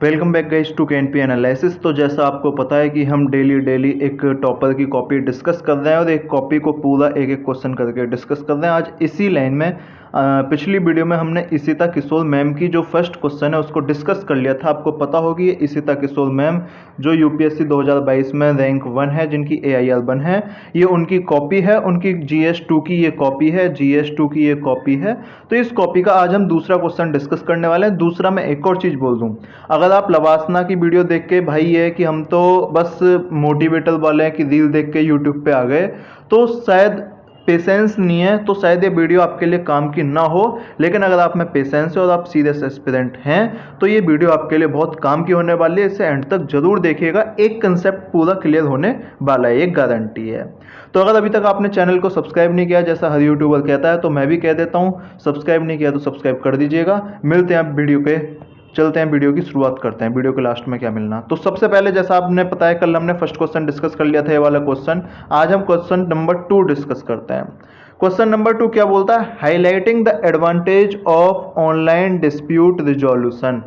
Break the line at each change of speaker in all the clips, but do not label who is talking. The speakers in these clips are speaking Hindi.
Welcome back guys to KNP analysis. तो जैसा आपको पता है कि हम डेली एक टॉपर की कॉपी डिस्कस कर रहे हैं और एक कॉपी को पूरा एक एक क्वेश्चन करके डिस्कस कर रहे हैं। आज इसी लाइन में पिछली वीडियो में हमने इशिता किशोर मैम की जो फर्स्ट क्वेश्चन है उसको डिस्कस कर लिया था। आपको पता होगी ये इशिता किशोर मैम जो यूपीएससी 2022 में रैंक 1 है, जिनकी AIR 1 है, ये उनकी कॉपी है, उनकी GS2 की ये कॉपी है, GS2 की ये कॉपी है। तो इस कॉपी का आज हम दूसरा क्वेश्चन डिस्कस करने वाले हैं। दूसरा मैं एक और चीज़ बोल दूं, अगर आप लवासना की वीडियो देख के भाई ये कि हम तो बस मोटिवेटर वाले हैं कि रील देख के यूट्यूब पे आ गए, तो शायद पेशेंस नहीं है, तो शायद ये वीडियो आपके लिए काम की ना हो। लेकिन अगर आप में पेशेंस है और आप सीरियस एस्पिरेंट हैं तो ये वीडियो आपके लिए बहुत काम की होने वाली है। इसे एंड तक जरूर देखिएगा, एक कंसेप्ट पूरा क्लियर होने वाला है, एक गारंटी है। तो अगर अभी तक आपने चैनल को सब्सक्राइब नहीं किया, जैसा हर यूट्यूबर कहता है, तो मैं भी कह देता हूँ सब्सक्राइब नहीं किया तो सब्सक्राइब कर दीजिएगा। मिलते हैं आप वीडियो के, चलते हैं वीडियो की शुरुआत करते हैं। वीडियो के लास्ट में क्या मिलना, तो सबसे पहले जैसा आपने पता है कल हमने फर्स्ट क्वेश्चन डिस्कस कर लिया था, ये वाला क्वेश्चन। आज हम क्वेश्चन नंबर 2 डिस्कस करते हैं। क्वेश्चन नंबर 2 क्या बोलता है? Highlighting the advantage of online dispute resolution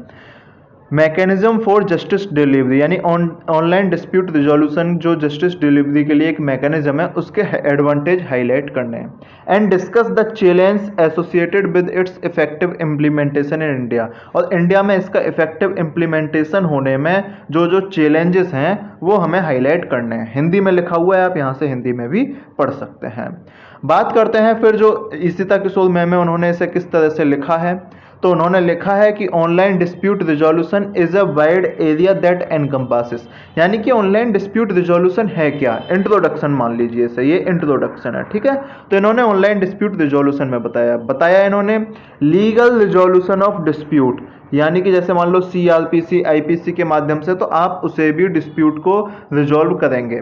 mechanism for justice delivery, यानी ऑनलाइन डिस्प्यूट रिजोल्यूशन जो जस्टिस डिलीवरी के लिए एक मैकेनिज्म है, उसके एडवांटेज हाईलाइट करने हैं। And discuss the challenge associated with its effective implementation in India, और इंडिया में इसका इफेक्टिव इम्प्लीमेंटेशन होने में जो जो चैलेंजेस हैं वो हमें हाईलाइट करने हैं। हिंदी में लिखा हुआ है, आप यहाँ से हिंदी में भी पढ़ सकते हैं। बात करते हैं फिर जो इशिता किशोर मैम है उन्होंने इसे किस तरह से लिखा है। तो उन्होंने लिखा है कि online dispute resolution is a wide area that encompasses, यानी कि ऑनलाइन डिस्प्यूट रिजोल्यूशन है क्या, इंट्रोडक्शन मान लीजिए इसे, ये इंट्रोडक्शन है, ठीक है। तो इन्होंने ऑनलाइन डिस्प्यूट रिजोल्यूशन में बताया इन्होंने लीगल रिजोल्यूशन ऑफ डिस्प्यूट, यानी कि जैसे मान लो CRPC IPC के माध्यम से तो आप उसे भी डिस्प्यूट को रिजोल्व करेंगे।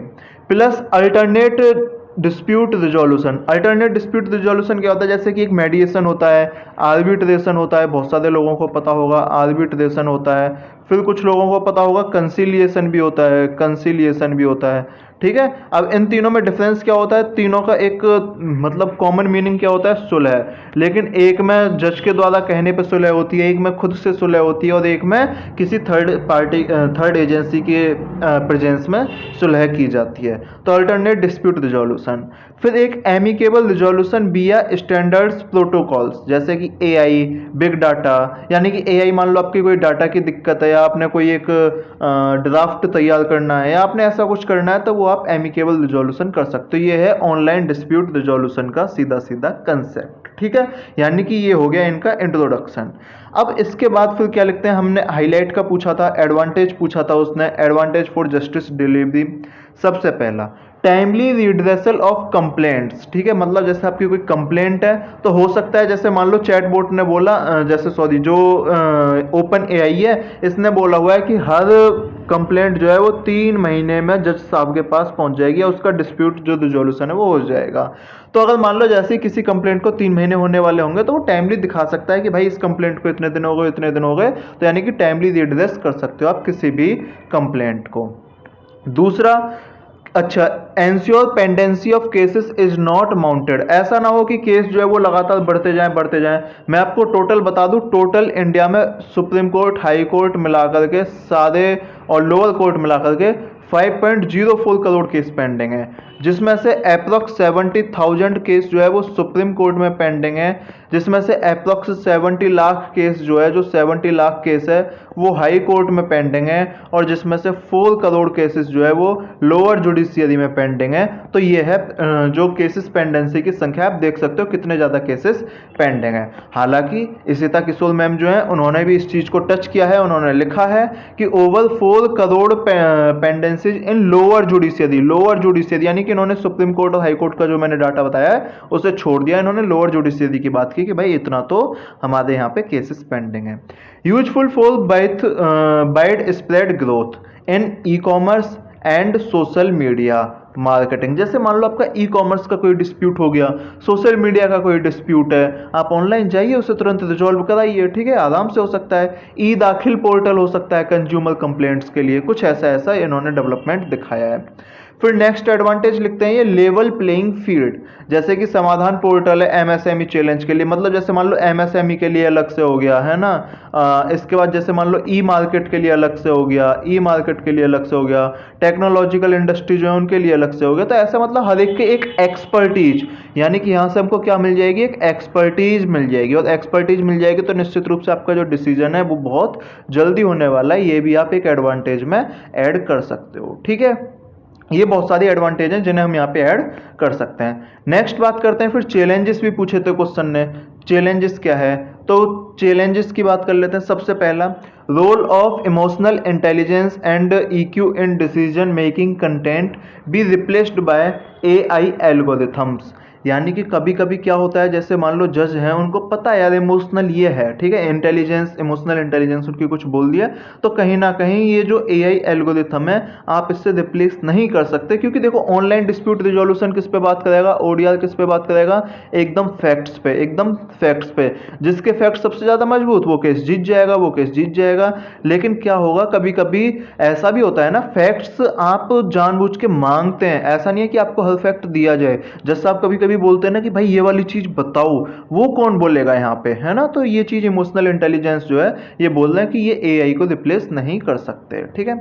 Plus alternate dispute resolution. Alternate dispute resolution क्या होता है? जैसे कि एक मेडिएशन होता है, आर्बिट्रेशन होता है, बहुत सारे लोगों को पता होगा आर्बिट्रेशन होता है, फिर कुछ लोगों को पता होगा कंसिलिएशन भी होता है, कंसिलिएशन भी होता है, ठीक है। अब इन तीनों में डिफरेंस क्या होता है? तीनों का एक मतलब कॉमन मीनिंग क्या होता है? सुलह। लेकिन एक में जज के द्वारा कहने पर सुलह होती है, एक में खुद से सुलह होती है, और एक में किसी थर्ड एजेंसी के प्रेजेंस में सुलह की जाती है। तो अल्टरनेट डिस्प्यूट रिजोल्यूशन। फिर एक एमिकेबल रिजोल्यूशन विया स्टैंडर्ड्स प्रोटोकॉल्स, जैसे कि AI, बिग डाटा, यानी कि AI मान लो आपकी कोई डाटा की दिक्कत है, या आपने कोई एक ड्राफ्ट तैयार करना है, या आपने ऐसा कुछ करना है, तो वो आप एमिकेबल रिजोल्यूशन कर सकते हो। ये है ऑनलाइन डिस्प्यूट रिजोल्यूशन का सीधा सीधा कंसेप्ट, ठीक है। यानी कि ये हो गया इनका इंट्रोडक्शन। अब इसके बाद फिर क्या लिखते हैं? हमने हाईलाइट का पूछा था, एडवांटेज पूछा था उसने, एडवांटेज फॉर जस्टिस डिलीवरी। सबसे पहला टाइमली रिड्रेसल ऑफ कंप्लेंट्स, ठीक है। मतलब जैसे आपकी कोई कंप्लेंट है तो हो सकता है, जैसे मान लो चैटबॉट ने बोला, जैसे सॉरी जो ओपन AI है, इसने बोला हुआ है कि हर कंप्लेंट जो है वो 3 महीने में जज साहब के पास पहुंच जाएगी, और उसका डिस्प्यूट जो रिजोल्यूशन है वो हो जाएगा। तो अगर मान लो जैसे किसी कंप्लेंट को 3 महीने होने वाले होंगे, तो वो टाइमली दिखा सकता है कि भाई इस कंप्लेंट को इतने दिन हो गए, इतने दिन हो गए, तो यानी कि टाइमली रिड्रेस कर सकते हो आप किसी भी कंप्लेंट को। दूसरा, अच्छा, ensure pendency of cases is not mounted, ऐसा ना हो कि केस जो है वो लगातार बढ़ते जाएं। मैं आपको टोटल बता दूं, टोटल इंडिया में सुप्रीम कोर्ट, हाई कोर्ट मिलाकर के सारे और लोअर कोर्ट मिलाकर के 5.04 करोड़ केस पेंडिंग है, जिसमें से अप्रॉक्स 70,000 केस जो है वो सुप्रीम कोर्ट में पेंडिंग है, जिसमें से अप्रॉक्स 70 लाख केस जो है, जो 70 लाख केस है वो हाई कोर्ट में पेंडिंग है, और जिसमें से 4 करोड़ केसेस जो है वो लोअर जुडिशियरी में पेंडिंग है। तो ये है जो केसेस पेंडेंसी की संख्या, आप देख सकते हो कितने ज़्यादा केसेस पेंडिंग है। हालांकि इशिता किशोर मैम जो है उन्होंने भी इस चीज़ को टच किया है, उन्होंने लिखा है कि over 4 crore pendencies in lower judiciary, यानी कि इन्होंने सुप्रीम कोर्ट और हाई कोर्ट का जो मैंने डाटा बताया है उसे छोड़ दिया, इन्होंने लोअर जुडिशियरी की बात की कि भाई इतना तो हमारे यहाँ पे केसेस पेंडिंग है। Useful for wide spread growth in e-commerce and social media marketing. जैसे मान लो आपका ई-कॉमर्स का कोई डिस्प्यूट हो गया, सोशल मीडिया का कोई डिस्प्यूट है, आप ऑनलाइन जाइए उसे तुरंत रिजॉल्व कराइए, ठीक है, आराम से हो सकता है। ई दाखिल पोर्टल हो सकता है कंज्यूमर कंप्लेंट्स के लिए, कुछ ऐसा इन्होंने डेवलपमेंट दिखाया है। फिर नेक्स्ट एडवांटेज लिखते हैं ये लेवल प्लेइंग फील्ड, जैसे कि समाधान पोर्टल है एमएसएमई चैलेंज के लिए, मतलब जैसे मान लो एमएसएमई के लिए अलग से हो गया है ना, इसके बाद जैसे मान लो ई मार्केट के लिए अलग से हो गया, ई मार्केट के लिए अलग से हो गया, टेक्नोलॉजिकल इंडस्ट्री जो है उनके लिए अलग से हो गया। तो ऐसा मतलब हर एक के एक एक्सपर्टीज, यानी कि यहाँ से हमको क्या मिल जाएगी, एक एक्सपर्टीज मिल जाएगी, और एक्सपर्टीज मिल जाएगी तो निश्चित रूप से आपका जो डिसीजन है वो बहुत जल्दी होने वाला है। ये भी आप एक एडवांटेज में ऐड कर सकते हो, ठीक है। ये बहुत सारी एडवांटेज हैं जिन्हें हम यहाँ पे ऐड कर सकते हैं। नेक्स्ट बात करते हैं, फिर चैलेंजेस भी पूछे थे क्वेश्चन ने, चैलेंजेस क्या है, तो चैलेंजेस की बात कर लेते हैं। सबसे पहला, role of emotional intelligence and EQ in decision making content be replaced by AI algorithms, यानी कि कभी कभी क्या होता है, जैसे मान लो जज हैं, उनको पता है यार इमोशनल ये है, ठीक है, इंटेलिजेंस, इमोशनल इंटेलिजेंस उनकी कुछ बोल दिया, तो कहीं ना कहीं ये जो एआई एल्गोरिथम है आप इससे रिप्लेस नहीं कर सकते, क्योंकि देखो ऑनलाइन डिस्प्यूट रिजोल्यूशन किस पे बात करेगा, ओडीआर किस पे बात करेगा, एकदम फैक्ट्स पे, एकदम फैक्ट्स पे, जिसके फैक्ट सबसे ज्यादा मजबूत वो केस जीत जाएगा, वो केस जीत जाएगा। लेकिन क्या होगा, कभी कभी ऐसा भी होता है ना, फैक्ट्स आप जानबूझ के मांगते हैं, ऐसा नहीं है कि आपको हर फैक्ट दिया जाए, जैसे आप कभी कभी बोलते हैं ना कि भाई ये वाली चीज बताओ, वो कौन बोलेगा यहाँ पे, है ना। तो ये चीज इमोशनल इंटेलिजेंस जो है ये बोल रहे हैं कि ये एआई को रिप्लेस नहीं कर सकते, ठीक है।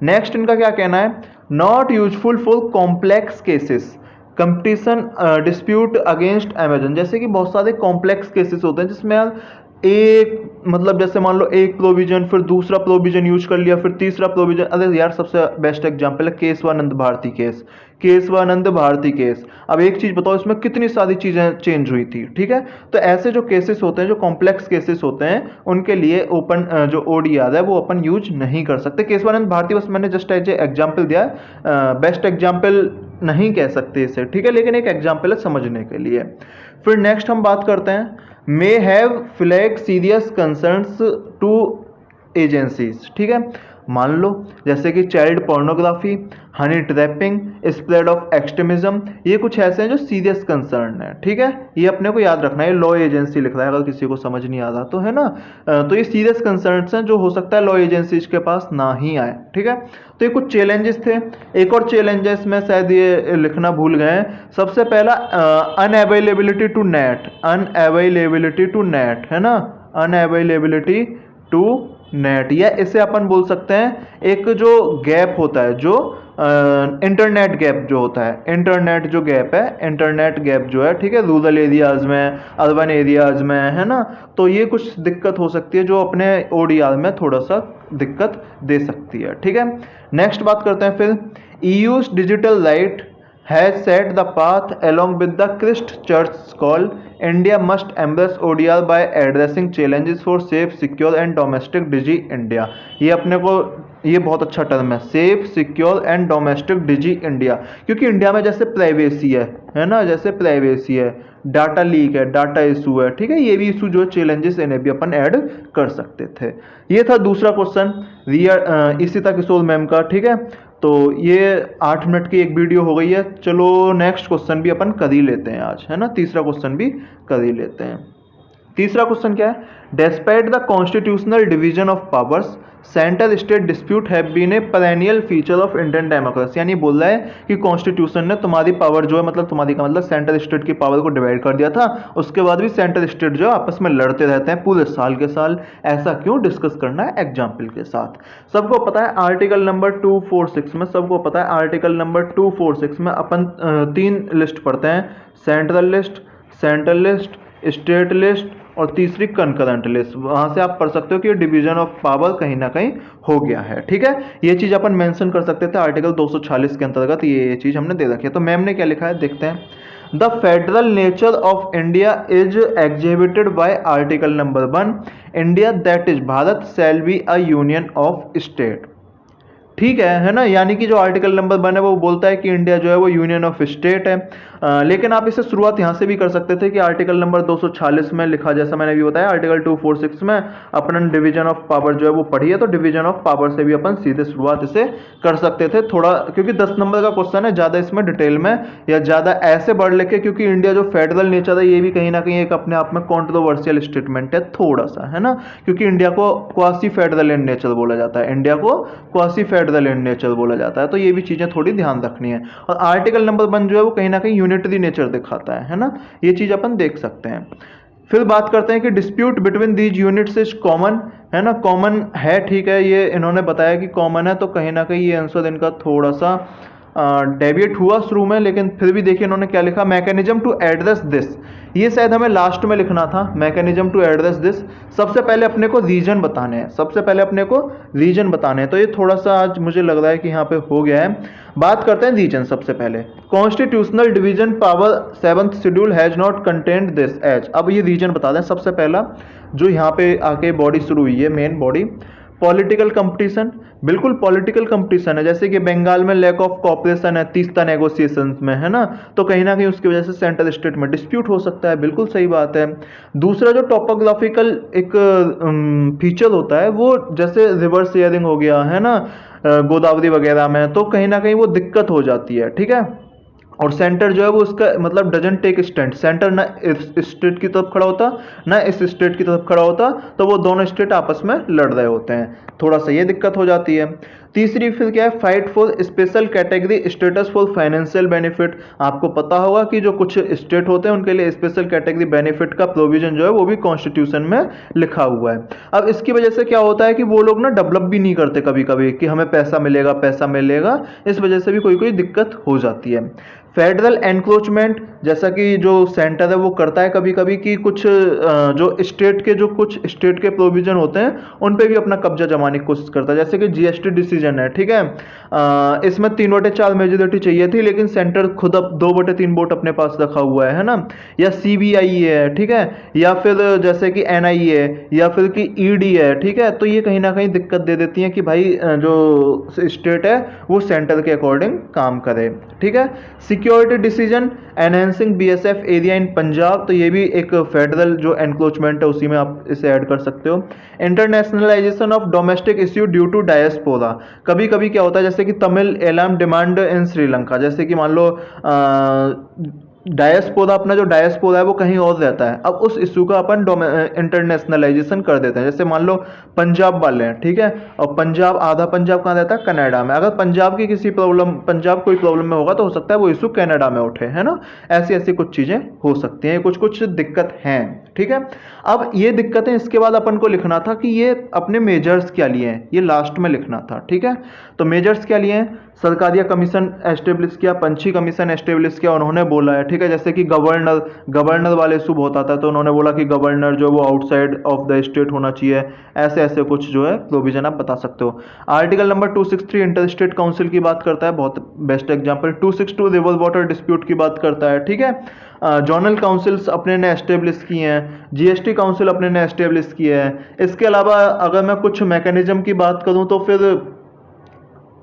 नेक्स्ट इनका क्या कहना है, not useful for complex cases, competition dispute against Amazon, जैसे कि बहुत सारे कॉम्प्लेक्स केसेस होते हैं जिसमें यार एक मतलब जैसे मान लो एक प्रोविजन, फिर दूसरा प्रोविजन यूज कर लिया, फिर तीसरा प्रोविजन, अरे यार सबसे बेस्ट एग्जांपल है केशवानंद भारती केस, केशवानंद भारती केस। अब एक चीज बताओ, इसमें कितनी सारी चीजें चेंज हुई थी, ठीक है। तो ऐसे जो केसेस होते हैं, जो कॉम्प्लेक्स केसेस होते हैं, उनके लिए ओपन जो ओडीआर है वो अपन यूज नहीं कर सकते। केशवानंद भारती बस मैंने जस्ट एज एग्जाम्पल दिया, बेस्ट एग्जाम्पल नहीं कह सकते इसे, ठीक है, लेकिन एक एग्जाम्पल है समझने के लिए। फिर नेक्स्ट हम बात करते हैं, may have flag serious concerns to agencies, ठीक है। मान लो जैसे कि child pornography, honey trapping, spread of extremism, ये कुछ ऐसे हैं जो सीरियस कंसर्न है, ठीक है। ये अपने को याद रखना है, लॉ एजेंसी लिख रहा है अगर किसी को समझ नहीं आ रहा तो, है ना। तो ये सीरियस कंसर्न्स हैं जो हो सकता है लॉ एजेंसीज के पास ना ही आए, ठीक है। तो ये कुछ चैलेंजेस थे। एक और चैलेंजेस में शायद ये लिखना भूल गए हैं। सबसे पहला unavailability to net, unavailability to net, है ना, अनअवेलेबिलिटी टू नेट, या इसे अपन बोल सकते हैं एक जो गैप होता है, जो इंटरनेट गैप जो होता है, इंटरनेट जो गैप है, इंटरनेट गैप जो है, ठीक है, रूरल एरियाज में, अर्बन एरियाज में, है ना। तो ये कुछ दिक्कत हो सकती है जो अपने ओडीआर में थोड़ा सा दिक्कत दे सकती है, ठीक है। नेक्स्ट बात करते हैं फिर, EU's digital right has set the path along with the Christ Church's call. India must embrace ODR by addressing challenges for safe, secure and domestic Digi India. ये अपने को ये बहुत अच्छा टर्म है, safe, secure and domestic digi India, क्योंकि इंडिया में जैसे प्राइवेसी है ना, जैसे प्राइवेसी है, डाटा लीक है, डाटा इशू है, ठीक है, ये भी इशू जो चैलेंजेस इन्हें भी अपन ऐड कर सकते थे। ये था दूसरा क्वेश्चन इशिता किशोर मैम का, ठीक है। तो ये 8 मिनट की एक वीडियो हो गई है। चलो नेक्स्ट क्वेश्चन भी अपन कर ही लेते हैं आज, है ना, तीसरा क्वेश्चन भी कर ही लेते हैं। तीसरा क्वेश्चन क्या है, despite the constitutional division of powers, centre state dispute have been a perennial feature of Indian democracy, यानी बोल रहा है कि कॉन्स्टिट्यूशन ने तुम्हारी पावर जो है, मतलब तुम्हारी का मतलब सेंटर स्टेट की पावर को डिवाइड कर दिया था, उसके बाद भी सेंटर स्टेट जो आपस में लड़ते रहते हैं पूरे साल के साल। ऐसा क्यों, डिस्कस करना है एग्जाम्पल के साथ। सबको पता है आर्टिकल नंबर 246 में, सबको पता है आर्टिकल नंबर 246 में अपन 3 लिस्ट पढ़ते हैं, central list, central list, state list और तीसरी कंकरेंट लिस्ट। वहां से आप पढ़ सकते हो कि डिवीजन ऑफ पावर कहीं ना कहीं हो गया है, ठीक है। ये चीज अपन मेंशन कर सकते थे आर्टिकल 246 के अंतर्गत, ये चीज हमने दे रखी है। तो मैम ने क्या लिखा है देखते हैं, the federal nature of India is exhibited by article number 1, India that is Bharat shall be a union of state, ठीक है ना। यानी कि जो आर्टिकल नंबर 1 है वो बोलता है कि इंडिया जो है वो यूनियन ऑफ स्टेट है। लेकिन आप इसे शुरुआत यहाँ से भी कर सकते थे कि आर्टिकल नंबर 246 में लिखा, जैसा मैंने भी बताया आर्टिकल 246 में अपन डिवीजन ऑफ पावर जो है वो पढ़ी है, तो डिवीजन ऑफ पावर से भी अपन सीधे शुरुआत इसे कर सकते थे थोड़ा, क्योंकि 10 नंबर का क्वेश्चन है, ज़्यादा इसमें डिटेल में या ज़्यादा ऐसे बढ़ लेके, क्योंकि इंडिया जो फेडरल नेचर है ये भी कहीं ना कहीं एक अपने आप में कॉन्ट्रोवर्शियल स्टेटमेंट है थोड़ा सा, है ना, क्योंकि इंडिया को क्वासी फेडरल इन नेचर बोला जाता है, इंडिया को क्वासी फेडरल इन नेचर बोला जाता है, तो ये भी चीज़ें थोड़ी ध्यान रखनी है। और आर्टिकल नंबर 1 जो है वो कहीं ना कहीं यूनिटरी नेचर दिखाता है ना, ये चीज़ अपन देख सकते हैं। फिर बात करते हैं कि dispute between these units is common, है ना, कॉमन है, ठीक है, ये इन्होंने बताया कि कॉमन है, तो कहीं ना कहीं ये आंसर इनका थोड़ा सा डेविएट हुआ शुरू में, लेकिन फिर भी देखिए इन्होंने क्या लिखा, मैकेनिज्म टू एड्रेस दिस, ये शायद हमें लास्ट में लिखना था, मैकेनिज्म टू एड्रेस दिस। सबसे पहले अपने को रीजन बताने हैं, सबसे पहले अपने को रीजन बताने हैं, तो ये थोड़ा सा आज मुझे लग रहा है कि यहाँ पे हो गया है। बात करते हैं रीजन सबसे पहले, constitutional division power 7th schedule has not content this age. अब ये रीजन बता दें सबसे पहला, जो यहाँ पे आके बॉडी शुरू हुई है, मेन बॉडी, पॉलिटिकल कंपटीशन, बिल्कुल पॉलिटिकल कंपटीशन है, जैसे कि बंगाल में लैक ऑफ कोऑपरेशन है तीस्ता नेगोशिएशंस में, है ना, तो कहीं ना कहीं उसकी वजह से सेंट्रल स्टेट में डिस्प्यूट हो सकता है, बिल्कुल सही बात है। दूसरा जो टॉपोग्राफिकल एक फीचर होता है, वो जैसे रिवर शेयरिंग हो गया, है ना, गोदावरी वगैरह में, तो कहीं ना कहीं वो दिक्कत हो जाती है, ठीक है। और सेंटर जो है वो उसका मतलब डजंट टेक स्टैंड, सेंटर ना इस स्टेट की तरफ खड़ा होता ना इस स्टेट की तरफ खड़ा होता, तो वो दोनों स्टेट आपस में लड़ रहे होते हैं, थोड़ा सा ये दिक्कत हो जाती है। तीसरी फिर क्या है, fight for special category status for financial benefit. आपको पता होगा कि जो कुछ स्टेट होते हैं उनके लिए स्पेशल कैटेगरी बेनिफिट का प्रोविजन जो है वो भी कॉन्स्टिट्यूशन में लिखा हुआ है। अब इसकी वजह से क्या होता है कि वो लोग ना डेवलप भी नहीं करते कभी कभी, कि हमें पैसा मिलेगा पैसा मिलेगा, इस वजह से भी कोई कोई दिक्कत हो जाती है। फेडरल एनक्रोचमेंट, जैसा कि जो सेंटर है वो करता है कभी कभी कि कुछ जो कुछ स्टेट के प्रोविजन होते हैं उन पे भी अपना कब्जा जमाने की कोशिश करता है, जैसे कि जीएसटी डिसीजन है, ठीक है, इसमें 3/4 मेजोरिटी चाहिए थी, लेकिन सेंटर खुद अब 2/3 वोट अपने पास रखा हुआ है ना, या सीबीआई है, ठीक है, या फिर जैसे कि एनआईए या फिर कि ईडी है, ठीक है, तो ये कहीं ना कहीं दिक्कत दे देती है कि भाई जो स्टेट है वो सेंटर के अकॉर्डिंग काम करे, ठीक है। Security decision enhancing BSF area in Punjab, तो ये भी एक फेडरल जो एनक्रोचमेंट है उसी में आप इसे ऐड कर सकते हो। Internationalisation of domestic issue due to diaspora, कभी कभी क्या होता है जैसे कि तमिल एलाम डिमांड इन श्रीलंका, जैसे कि मान लो डायस्पोरा, अपना जो डायस्पोरा है वो कहीं और रहता है, अब उस इशू का अपन इंटरनेशनलाइजेशन कर देते हैं। जैसे मान लो पंजाब वाले हैं, ठीक है, और पंजाब, आधा पंजाब कहाँ रहता है, कनाडा में, अगर पंजाब की किसी प्रॉब्लम, पंजाब कोई प्रॉब्लम में होगा तो हो सकता है वो इशू कनाडा में उठे, है ना, ऐसी ऐसी कुछ चीजें हो सकती हैं, कुछ कुछ दिक्कत हैं, ठीक है। अब ये दिक्कतें, इसके बाद अपन को लिखना था कि ये अपने मेजर्स क्या लिए हैं, ये लास्ट में लिखना था, ठीक है। तो मेजर्स क्या लिए हैं, सरकारिया कमीशन एस्टेब्लिश किया, पंछी कमीशन एस्टेब्लिश किया, उन्होंने बोला है, ठीक है, जैसे कि गवर्नर वाले इशू बहुत आता है, तो उन्होंने बोला कि गवर्नर जो वो आउटसाइड ऑफ द स्टेट होना चाहिए, ऐसे ऐसे कुछ जो है प्रोविजन आप बता सकते हो। Article number 263 inter state council की बात करता है, बहुत best example. 262 river water dispute की बात करता है, ठीक है। जोनल काउंसिल्स अपने ने एस्टेब्लिश किए हैं, जीएसटी काउंसिल अपने ने एस्टेब्लिश किए हैं। इसके अलावा अगर मैं कुछ मैकेनिज्म की बात करूं तो फिर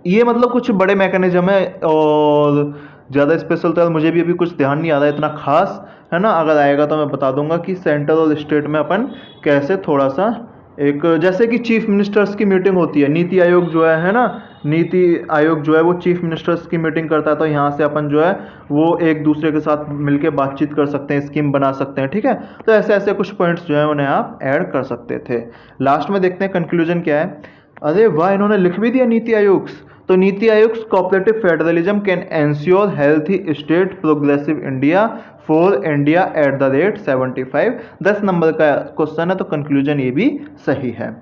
ये मतलब कुछ बड़े मैकेनिज्म है, और ज़्यादा स्पेशल तो मुझे भी अभी कुछ ध्यान नहीं आ रहा है इतना खास, है ना, अगर आएगा तो मैं बता दूंगा कि सेंटर और स्टेट में अपन कैसे थोड़ा सा एक, जैसे कि चीफ मिनिस्टर्स की मीटिंग होती है, नीति आयोग जो है ना, नीति आयोग जो है वो चीफ मिनिस्टर्स की मीटिंग करता है, तो यहाँ से अपन जो है वो एक दूसरे के साथ मिलके बातचीत कर सकते हैं, स्कीम बना सकते हैं, ठीक है। तो ऐसे ऐसे कुछ पॉइंट्स जो है उन्हें आप ऐड कर सकते थे। लास्ट में देखते हैं कंक्लूजन क्या है। अरे वाह, इन्होंने लिख भी दिया नीति आयोग। तो NITI Aayog cooperative federalism can ensure healthy state progressive India for India at the rate 75। 10 number का क्वेश्चन है, तो कंक्लूजन ये भी सही है।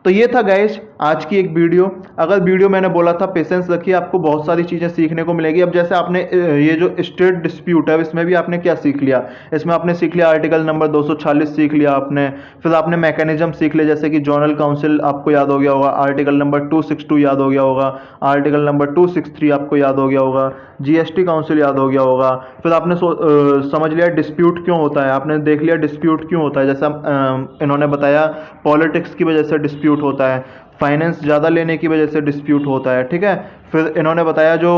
तो ये था गाइस आज की एक वीडियो। अगर वीडियो मैंने बोला था पेशेंस रखिए, आपको बहुत सारी चीज़ें सीखने को मिलेगी। अब जैसे आपने ये जो स्टेट डिस्प्यूट है इसमें भी आपने क्या सीख लिया, इसमें आपने सीख लिया आर्टिकल नंबर 246 सीख लिया आपने, फिर आपने मैकेनिज्म सीख लिया, जैसे कि जोनल काउंसिल आपको याद हो गया होगा, आर्टिकल नंबर 262 याद हो गया होगा, आर्टिकल नंबर 263 आपको याद हो गया होगा, जीएसटी काउंसिल याद हो गया होगा। फिर आपने समझ लिया डिस्प्यूट क्यों होता है, आपने देख लिया डिस्प्यूट क्यों होता है, जैसा इन्होंने बताया पॉलिटिक्स की वजह से डिस्प्यूट होता है, फाइनेंस ज़्यादा लेने की वजह से डिस्प्यूट होता है, ठीक है। फिर इन्होंने बताया जो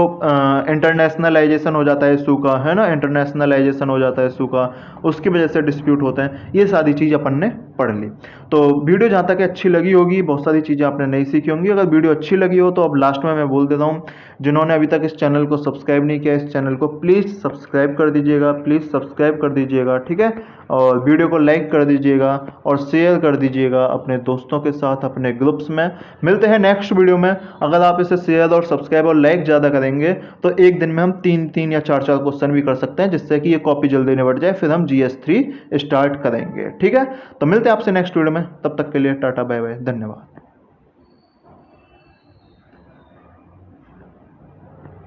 इंटरनेशनलाइजेशन हो जाता है इशू का, है ना, इंटरनेशनलाइजेशन हो जाता है इशू का, उसकी वजह से डिस्प्यूट होते हैं। ये सारी चीज़ अपन ने पढ़ ली। तो वीडियो जहाँ तक अच्छी लगी होगी, बहुत सारी चीज़ें आपने नहीं सीखी होंगी। अगर वीडियो अच्छी लगी हो तो अब लास्ट में मैं बोल देता हूँ, जिन्होंने अभी तक इस चैनल को सब्सक्राइब नहीं किया, इस चैनल को प्लीज़ सब्सक्राइब कर दीजिएगा, प्लीज़ सब्सक्राइब कर दीजिएगा, ठीक है। और वीडियो को लाइक कर दीजिएगा और शेयर कर दीजिएगा अपने दोस्तों के साथ, अपने ग्रुप्स में। मिलते हैं नेक्स्ट वीडियो में। अगर आप इसे शेयर और सब्सक्राइब और लाइक ज़्यादा करेंगे तो एक दिन में हम 3 या 4 क्वेश्चन भी कर सकते हैं, जिससे कि ये कॉपी जल्दी निबट जाए, फिर हम GS3 स्टार्ट करेंगे, ठीक है। तो मिलते हैं आपसे नेक्स्ट वीडियो में, तब तक के लिए टाटा बाय बाय, धन्यवाद।